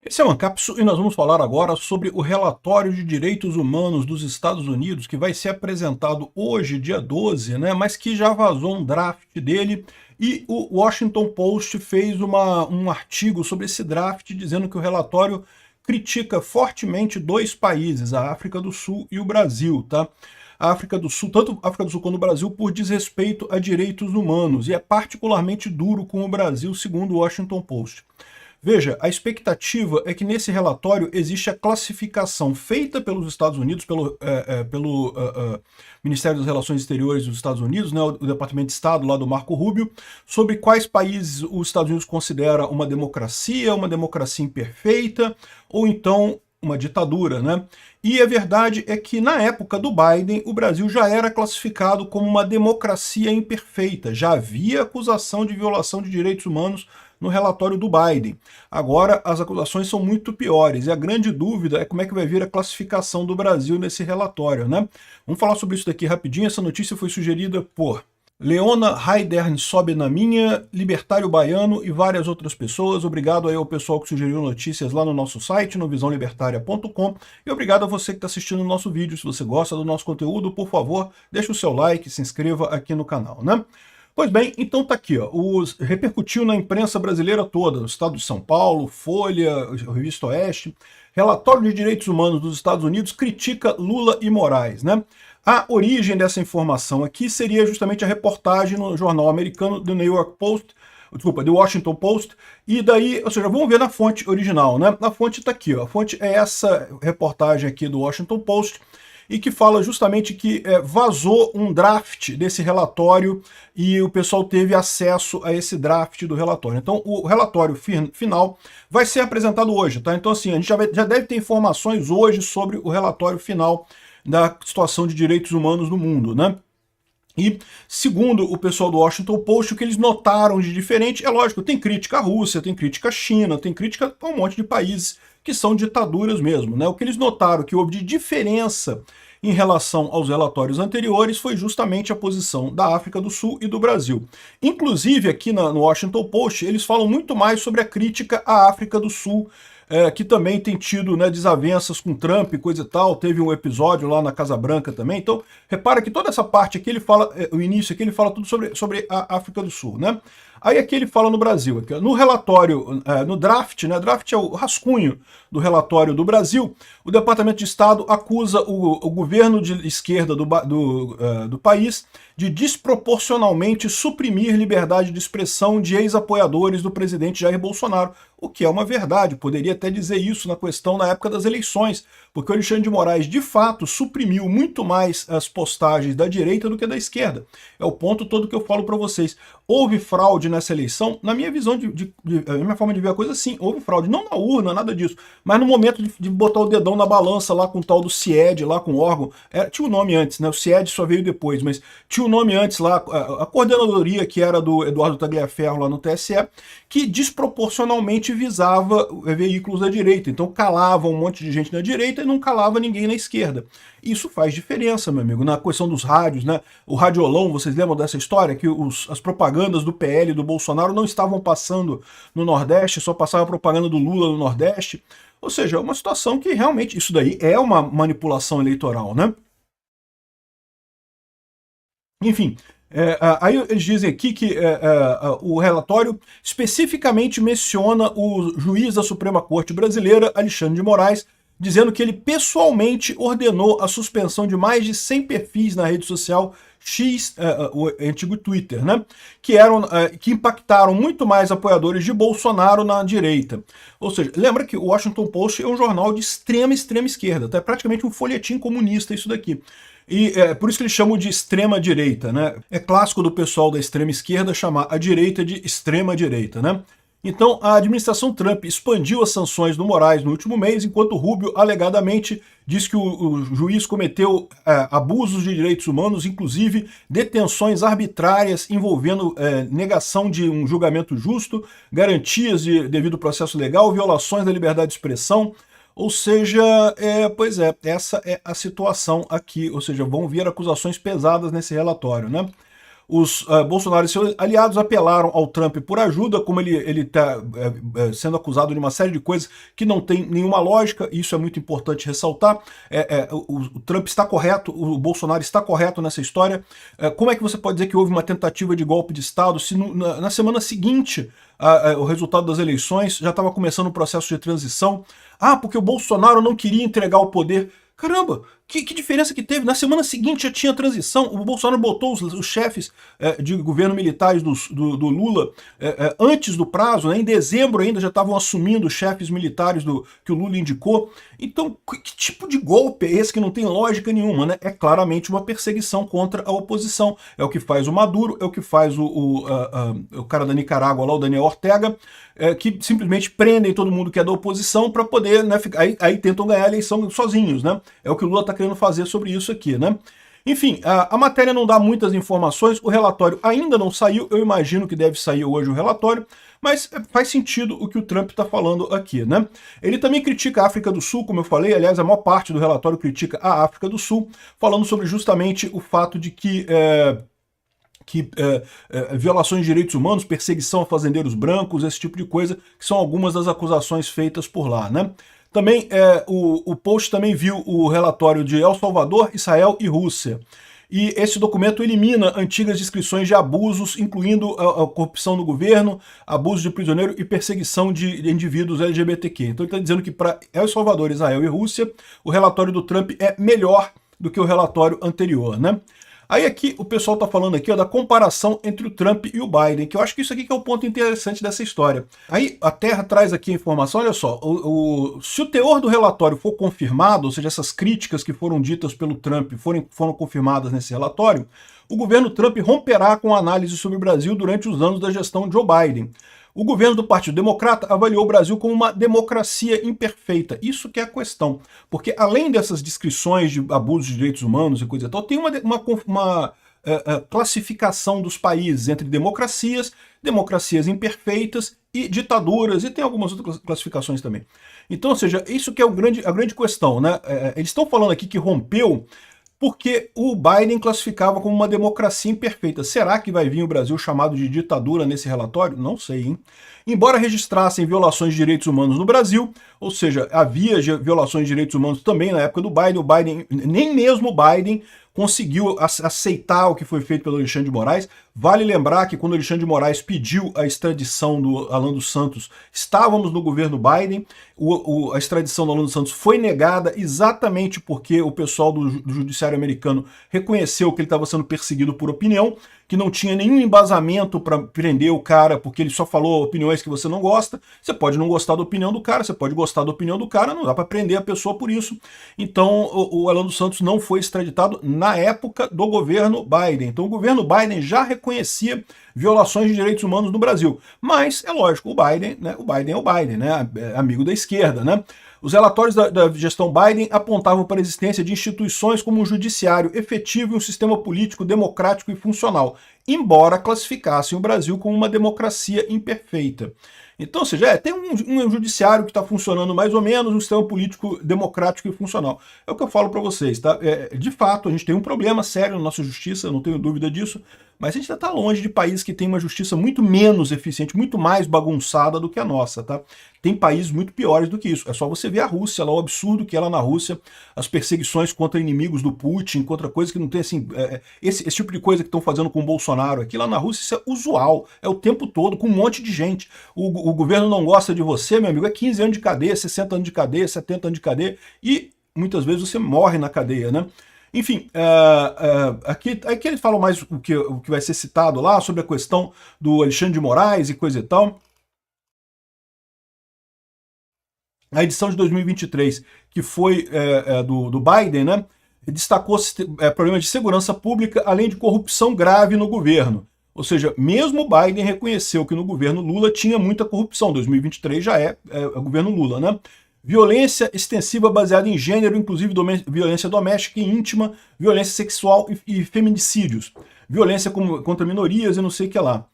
Esse é o Ancapsu e nós vamos falar agora sobre o relatório de direitos humanos dos Estados Unidos, que vai ser apresentado hoje, dia 12, né, mas que já vazou um draft dele, e o Washington Post fez um artigo sobre esse draft, dizendo que o relatório critica fortemente dois países, a África do Sul e o Brasil, tá? A África do Sul, tanto a África do Sul quanto o Brasil, por desrespeito a direitos humanos, e é particularmente duro com o Brasil, segundo o Washington Post. Veja, a expectativa é que nesse relatório existe a classificação feita pelos Estados Unidos, pelo Ministério das Relações Exteriores dos Estados Unidos, né, o Departamento de Estado lá do Marco Rubio, sobre quais países os Estados Unidos considera uma democracia imperfeita, ou então uma ditadura, né? E a verdade é que na época do Biden, o Brasil já era classificado como uma democracia imperfeita, já havia acusação de violação de direitos humanos no relatório do Biden. Agora as acusações são muito piores e a grande dúvida é como é que vai vir a classificação do Brasil nesse relatório, né? Vamos falar sobre isso daqui rapidinho. Essa notícia foi sugerida por Leona Haidern Sobe na Minha, Libertário Baiano e várias outras pessoas. Obrigado aí ao pessoal que sugeriu notícias lá no nosso site, no visãolibertaria.com, e obrigado a você que está assistindo o nosso vídeo. Se você gosta do nosso conteúdo, por favor, deixe o seu like, se inscreva aqui no canal, né? Pois bem, então tá aqui, ó, repercutiu na imprensa brasileira toda, o Estado de São Paulo, Folha, Revista Oeste, relatório de direitos humanos dos Estados Unidos critica Lula e Moraes, né? A origem dessa informação aqui seria justamente a reportagem no jornal americano do New York Post, desculpa, do Washington Post, e daí, ou seja, vamos ver na fonte original, né? A fonte tá aqui, ó, a fonte é essa reportagem aqui do Washington Post, e que fala justamente que vazou um draft desse relatório e o pessoal teve acesso a esse draft do relatório. Então o relatório final vai ser apresentado hoje, tá? Então assim, a gente já deve ter informações hoje sobre o relatório final da situação de direitos humanos no mundo, né? E, segundo o pessoal do Washington Post, o que eles notaram de diferente, é lógico, tem crítica à Rússia, tem crítica à China, tem crítica a um monte de países que são ditaduras mesmo, né? O que eles notaram que houve de diferença em relação aos relatórios anteriores foi justamente a posição da África do Sul e do Brasil. Inclusive, aqui no Washington Post, eles falam muito mais sobre a crítica à África do Sul, que também tem tido, né, desavenças com Trump e coisa e tal. Teve um episódio lá na Casa Branca também. Então, repara que toda essa parte aqui, ele fala, o início aqui, ele fala tudo sobre a África do Sul, né? Aí aqui ele fala no Brasil, aqui, no relatório, no draft, né? Draft é o rascunho do relatório do Brasil. O Departamento de Estado acusa o governo de esquerda do país de desproporcionalmente suprimir liberdade de expressão de ex-apoiadores do presidente Jair Bolsonaro, o que é uma verdade. Poderia até dizer isso na questão na época das eleições, porque o Alexandre de Moraes, de fato, suprimiu muito mais as postagens da direita do que da esquerda. É o ponto todo que eu falo para vocês. Houve fraude nessa eleição? Na minha visão, na minha forma de ver a coisa, sim, houve fraude. Não na urna, nada disso, mas no momento de botar o dedão na balança lá com o tal do CIED, lá com o órgão, tinha o nome antes, né? O CIED só veio depois, mas tinha o nome antes lá, a coordenadoria que era do Eduardo Tagliaferro lá no TSE, que desproporcionalmente visava veículos da direita. Então calava um monte de gente na direita e não calava ninguém na esquerda. Isso faz diferença, meu amigo, na questão dos rádios, né? O radiolão, vocês lembram dessa história? Que as propagandas do PL e do Bolsonaro não estavam passando no Nordeste, só passava a propaganda do Lula no Nordeste. Ou seja, é uma situação que realmente, isso daí é uma manipulação eleitoral, né? Enfim, aí eles dizem aqui que o relatório especificamente menciona o juiz da Suprema Corte Brasileira, Alexandre de Moraes, dizendo que ele pessoalmente ordenou a suspensão de mais de 100 perfis na rede social X, o antigo Twitter, né? Que impactaram muito mais apoiadores de Bolsonaro na direita. Ou seja, lembra que o Washington Post é um jornal de extrema esquerda, tá? É praticamente um folhetim comunista isso daqui. E por isso que eles chamam de extrema direita, né? É clássico do pessoal da extrema esquerda chamar a direita de extrema direita, né? Então, a administração Trump expandiu as sanções do Moraes no último mês, enquanto Rubio alegadamente diz que o juiz cometeu abusos de direitos humanos, inclusive detenções arbitrárias envolvendo negação de um julgamento justo, garantias de devido processo legal, violações da liberdade de expressão. Ou seja, pois é, essa é a situação aqui, ou seja, vão vir acusações pesadas nesse relatório, né? Os Bolsonaro e seus aliados apelaram ao Trump por ajuda, como ele está sendo acusado de uma série de coisas que não tem nenhuma lógica, e isso é muito importante ressaltar. O Trump está correto, o Bolsonaro está correto nessa história. Como é que você pode dizer que houve uma tentativa de golpe de Estado se na semana seguinte o resultado das eleições já estava começando o processo de transição? Ah, porque o Bolsonaro não queria entregar o poder. Caramba, que diferença que teve? Na semana seguinte já tinha transição, o Bolsonaro botou os chefes de governo militares do Lula antes do prazo, né? Em dezembro ainda já estavam assumindo os chefes militares que o Lula indicou. Então, que tipo de golpe é esse que não tem lógica nenhuma, né? É claramente uma perseguição contra a oposição. É o que faz o Maduro, é o que faz o cara da Nicarágua lá, o Daniel Ortega, que simplesmente prendem todo mundo que é da oposição para poder, né, aí tentam ganhar a eleição sozinhos, né? É o que o Lula está querendo fazer sobre isso aqui, né? Enfim, a matéria não dá muitas informações, o relatório ainda não saiu, eu imagino que deve sair hoje o relatório, mas faz sentido o que o Trump está falando aqui, né? Ele também critica a África do Sul, como eu falei, aliás, a maior parte do relatório critica a África do Sul, falando sobre justamente o fato de que violações de direitos humanos, perseguição a fazendeiros brancos, esse tipo de coisa, que são algumas das acusações feitas por lá, né? Também o Post também viu o relatório de El Salvador, Israel e Rússia. E esse documento elimina antigas descrições de abusos, incluindo a corrupção no governo, abuso de prisioneiro e perseguição de indivíduos LGBTQ. Então ele está dizendo que para El Salvador, Israel e Rússia, o relatório do Trump é melhor do que o relatório anterior, né? Aí aqui o pessoal está falando aqui da comparação entre o Trump e o Biden, que eu acho que isso aqui que é o ponto interessante dessa história. Aí a Terra traz aqui a informação, olha só, se o teor do relatório for confirmado, ou seja, essas críticas que foram ditas pelo Trump foram confirmadas nesse relatório, o governo Trump romperá com a análise sobre o Brasil durante os anos da gestão Joe Biden. O governo do Partido Democrata avaliou o Brasil como uma democracia imperfeita. Isso que é a questão. Porque além dessas descrições de abusos de direitos humanos e coisa e tal, tem uma classificação dos países entre democracias, democracias imperfeitas e ditaduras, e tem algumas outras classificações também. Então, ou seja, isso que é a grande questão, né? Eles estão falando aqui que rompeu porque o Biden classificava como uma democracia imperfeita. Será que vai vir o Brasil chamado de ditadura nesse relatório? Não sei, hein? Embora registrassem violações de direitos humanos no Brasil, ou seja, havia violações de direitos humanos também na época do Biden, nem mesmo o Biden conseguiu aceitar o que foi feito pelo Alexandre de Moraes. Vale lembrar que quando o Alexandre de Moraes pediu a extradição do Alan dos Santos, estávamos no governo Biden, a extradição do Alan dos Santos foi negada exatamente porque o pessoal do judiciário americano reconheceu que ele estava sendo perseguido por opinião, que não tinha nenhum embasamento para prender o cara porque ele só falou opiniões que você não gosta. Você pode não gostar da opinião do cara, você pode gostar da opinião do cara, não dá para prender a pessoa por isso. Então o Alan dos Santos não foi extraditado na época do governo Biden. Então o governo Biden já reconhecia violações de direitos humanos no Brasil. Mas, é lógico, o Biden é o Biden, né? É amigo da esquerda, né? Os relatórios da gestão Biden apontavam para a existência de instituições como um judiciário efetivo e um sistema político democrático e funcional, embora classificassem o Brasil como uma democracia imperfeita. Então, ou seja, tem um judiciário que está funcionando mais ou menos, um sistema político democrático e funcional. É o que eu falo para vocês, tá? De fato, a gente tem um problema sério na nossa justiça, eu não tenho dúvida disso, mas a gente ainda está longe de países que têm uma justiça muito menos eficiente, muito mais bagunçada do que a nossa, tá? Tem países muito piores do que isso. É só você ver a Rússia, lá o absurdo que é lá na Rússia, as perseguições contra inimigos do Putin, contra coisas que não tem assim... esse tipo de coisa que estão fazendo com o Bolsonaro aqui, lá na Rússia isso é usual, é o tempo todo, com um monte de gente. O governo não gosta de você, meu amigo, é 15 anos de cadeia, 60 anos de cadeia, 70 anos de cadeia, e muitas vezes você morre na cadeia, né? Enfim, aqui eles falam mais o que vai ser citado lá sobre a questão do Alexandre de Moraes e coisa e tal. A edição de 2023, que foi do Biden, né, destacou problemas de segurança pública, além de corrupção grave no governo. Ou seja, mesmo o Biden reconheceu que no governo Lula tinha muita corrupção. 2023 já é o governo Lula, né? Violência extensiva baseada em gênero, inclusive violência doméstica e íntima, violência sexual e feminicídios. Violência contra minorias e não sei o que lá.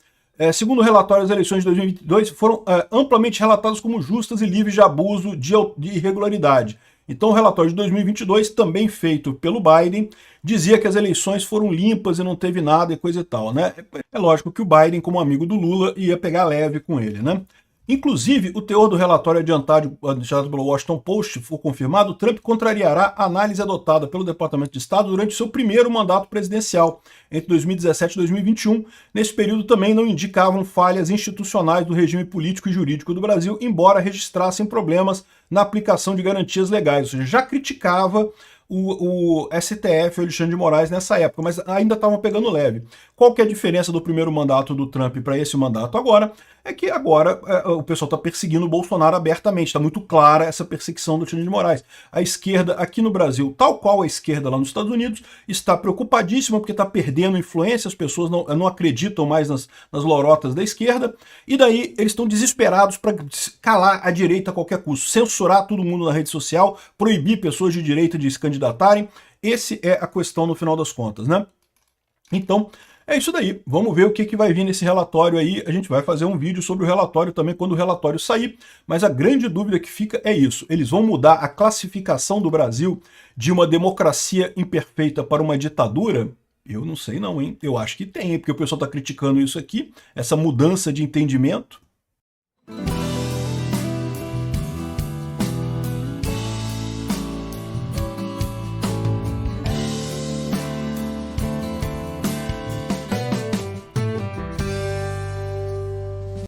Segundo o relatório, as eleições de 2022 foram amplamente relatadas como justas e livres de abuso de irregularidade. Então o relatório de 2022, também feito pelo Biden, dizia que as eleições foram limpas e não teve nada e coisa e tal, né? É lógico que o Biden, como amigo do Lula, ia pegar leve com ele, né? Inclusive, o teor do relatório adiantado pelo Washington Post, se for confirmado, Trump contrariará a análise adotada pelo Departamento de Estado durante seu primeiro mandato presidencial, entre 2017 e 2021. Nesse período também não indicavam falhas institucionais do regime político e jurídico do Brasil, embora registrassem problemas na aplicação de garantias legais, ou seja, já criticava o STF, o Alexandre de Moraes, nessa época, mas ainda estavam pegando leve. Qual que é a diferença do primeiro mandato do Trump para esse mandato agora? É que agora o pessoal está perseguindo o Bolsonaro abertamente, está muito clara essa perseguição do Alexandre de Moraes. A esquerda aqui no Brasil, tal qual a esquerda lá nos Estados Unidos, está preocupadíssima porque está perdendo influência, as pessoas não acreditam mais nas lorotas da esquerda, e daí eles estão desesperados para calar a direita a qualquer custo, censurar todo mundo na rede social, proibir pessoas de direita de se candidatarem. Essa é a questão no final das contas, né? Então, é isso daí. Vamos ver o que vai vir nesse relatório aí. A gente vai fazer um vídeo sobre o relatório também quando o relatório sair. Mas a grande dúvida que fica é isso. Eles vão mudar a classificação do Brasil de uma democracia imperfeita para uma ditadura? Eu não sei não, hein? Eu acho que tem, porque o pessoal está criticando isso aqui, essa mudança de entendimento.